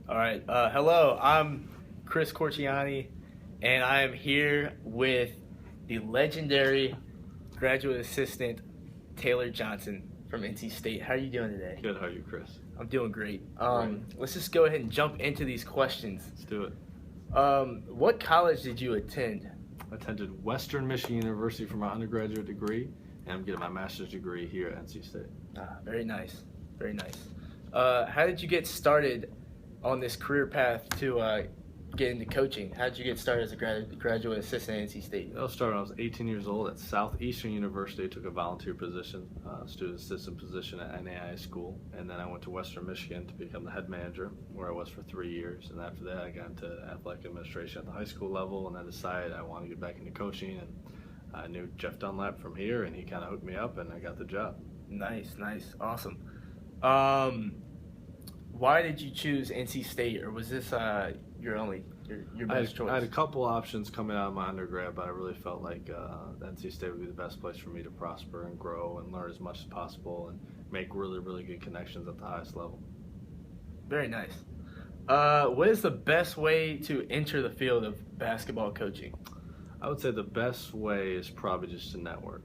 All right. Hello, I'm Chris Corchiani, and I am here with the legendary graduate assistant Taylor Johnson from NC State. How are you doing today? Good. How are you, Chris? I'm doing great. Great. Let's just go ahead and jump into these questions. Let's do it. What college did you attend? I attended Western Michigan University for my undergraduate degree, and I'm getting my master's degree here at NC State. Very nice. Very nice. How did you get started on this career path to get into coaching? How did you get started as a graduate assistant at NC State? I started when I was 18 years old at Southeastern University. I took a volunteer position, student assistant position at NAI school, and then I went to Western Michigan to become the head manager, where I was for 3 years. And after that, I got into athletic administration at the high school level, and I decided I wanted to get back into coaching. And I knew Jeff Dunlap from here, and he kind of hooked me up, and I got the job. Nice, awesome. Why did you choose NC State, or was this your best choice? I had a couple options coming out of my undergrad, but I really felt like NC State would be the best place for me to prosper and grow and learn as much as possible and make really, really good connections at the highest level. Very nice. What is the best way to enter the field of basketball coaching? I would say the best way is probably just to network.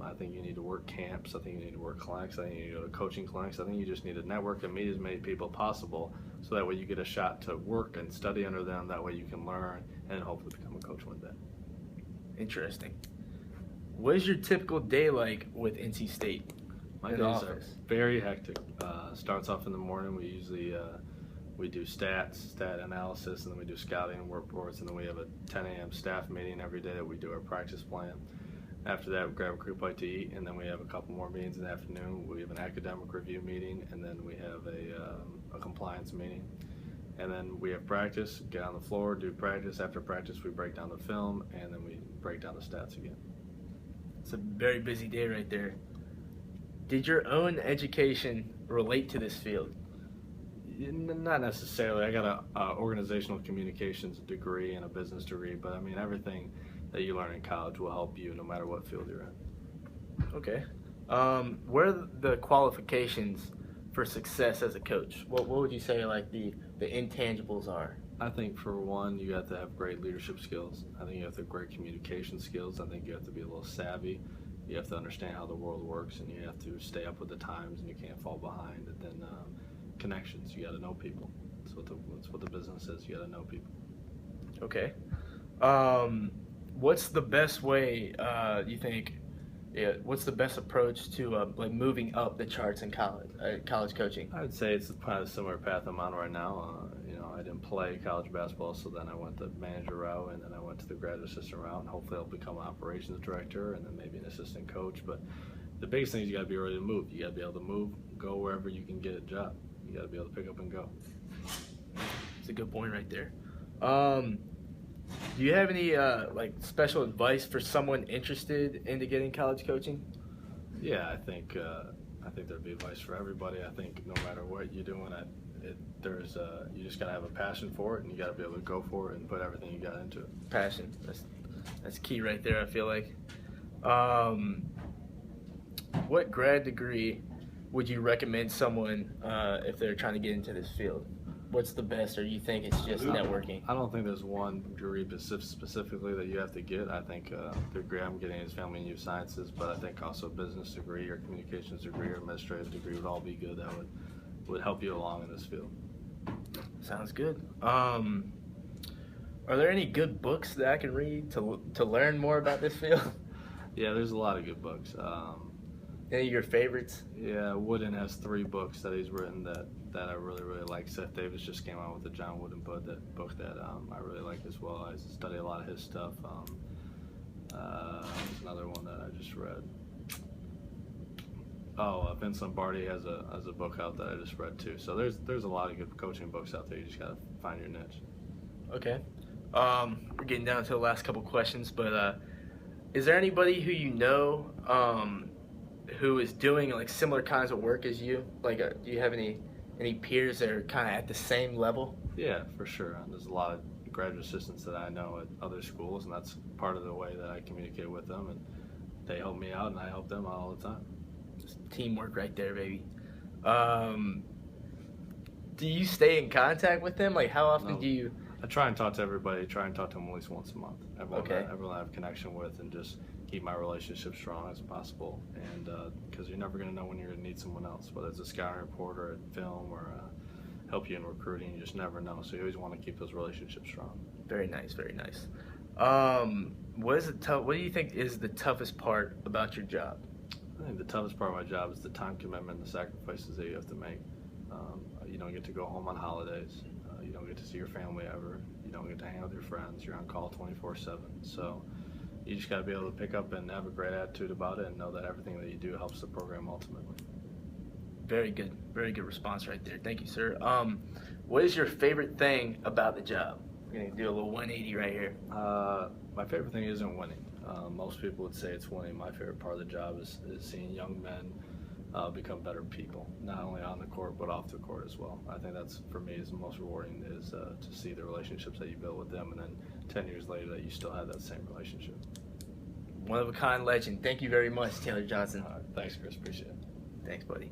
I think you need to work camps. I think you need to work clinics. I think you need to go to coaching clinics. I think you just need to network and meet as many people possible so that way you get a shot to work and study under them. That way you can learn and hopefully become a coach one day. Interesting. What is your typical day like with NC State? My days are very hectic. Starts off in the morning. We usually we do stat analysis, and then we do scouting and work reports, and then we have a 10 a.m. staff meeting every day that we do our practice plan. After that, we grab a group bite to eat, and then we have a couple more meetings in the afternoon. We have an academic review meeting, and then we have a compliance meeting. And then we have practice, get on the floor, do practice. After practice, we break down the film, and then we break down the stats again. It's a very busy day right there. Did your own education relate to this field? Not necessarily. I got a organizational communications degree and a business degree, but I mean everything that you learn in college will help you no matter what field you're in. Okay. What are the qualifications for success as a coach? What would you say like the intangibles are? I think for one, you have to have great leadership skills. I think you have to have great communication skills. I think you have to be a little savvy. You have to understand how the world works, and you have to stay up with the times, and you can't fall behind. And then connections. You got to know people. That's what the business is. You got to know people. Okay. What's the best way you think? Yeah, what's the best approach to like moving up the charts in college coaching? I would say it's kind of a similar path I'm on right now. I didn't play college basketball, so then I went the manager route, and then I went to the graduate assistant route, and hopefully I'll become an operations director, and then maybe an assistant coach. But the biggest thing is you got to be ready to move. You got to be able to move, go wherever you can get a job. You got to be able to pick up and go. That's a good point right there. Do you have any like special advice for someone interested into getting college coaching? Yeah, I think there'd be advice for everybody. I think no matter what you're doing, you just gotta have a passion for it, and you gotta be able to go for it and put everything you got into it. Passion. That's key right there. I feel like. What grad degree would you recommend someone if they're trying to get into this field? What's the best, or you think it's just networking? I don't think there's one degree specifically that you have to get. I think the degree I'm getting is family and youth sciences, but I think also a business degree or communications degree or administrative degree would all be good. That would help you along in this field. Sounds good. Are there any good books that I can read to learn more about this field? Yeah, there's a lot of good books. Any of your favorites? Yeah, Wooden has 3 books that he's written that I really, really like. Seth Davis just came out with the John Wooden book that I really like as well. I study a lot of his stuff. There's another one that I just read. Vince Lombardi has a book out that I just read too. So there's a lot of good coaching books out there. You just gotta find your niche. Okay. We're getting down to the last couple questions, but is there anybody who you know who is doing like similar kinds of work as you? Like, do you have any peers that are kind of at the same level? Yeah, for sure. There's a lot of graduate assistants that I know at other schools, and that's part of the way that I communicate with them, and they help me out, and I help them out all the time. Just teamwork right there, baby. Do you stay in contact with them? Like, how often No. do you? I try and talk to everybody. Try and talk to them at least once a month. Okay. Everyone I have connection with, and just keep my relationship strong as possible. And because you're never going to know when you're going to need someone else, whether it's a scouting report or a film or help you in recruiting. You just never know. So you always want to keep those relationships strong. Very nice, very nice. What do you think is the toughest part about your job? I think the toughest part of my job is the time commitment, the sacrifices that you have to make. You don't get to go home on holidays. You don't get to see your family ever. You don't get to hang out with your friends. You're on call 24/7. So you just got to be able to pick up and have a great attitude about it and know that everything that you do helps the program ultimately. Very good response right there. Thank you, sir. What is your favorite thing about the job? We're gonna do a little 180 right here. My favorite thing isn't winning. Most people would say it's winning. My favorite part of the job is seeing young men become better people, not only on the court but off the court as well. I think that's, for me, is the most rewarding, is to see the relationships that you build with them, and then 10 years later that you still have that same relationship. One of a kind legend. Thank you very much, Taylor Johnson. Thanks, Chris. Appreciate it. Thanks, buddy.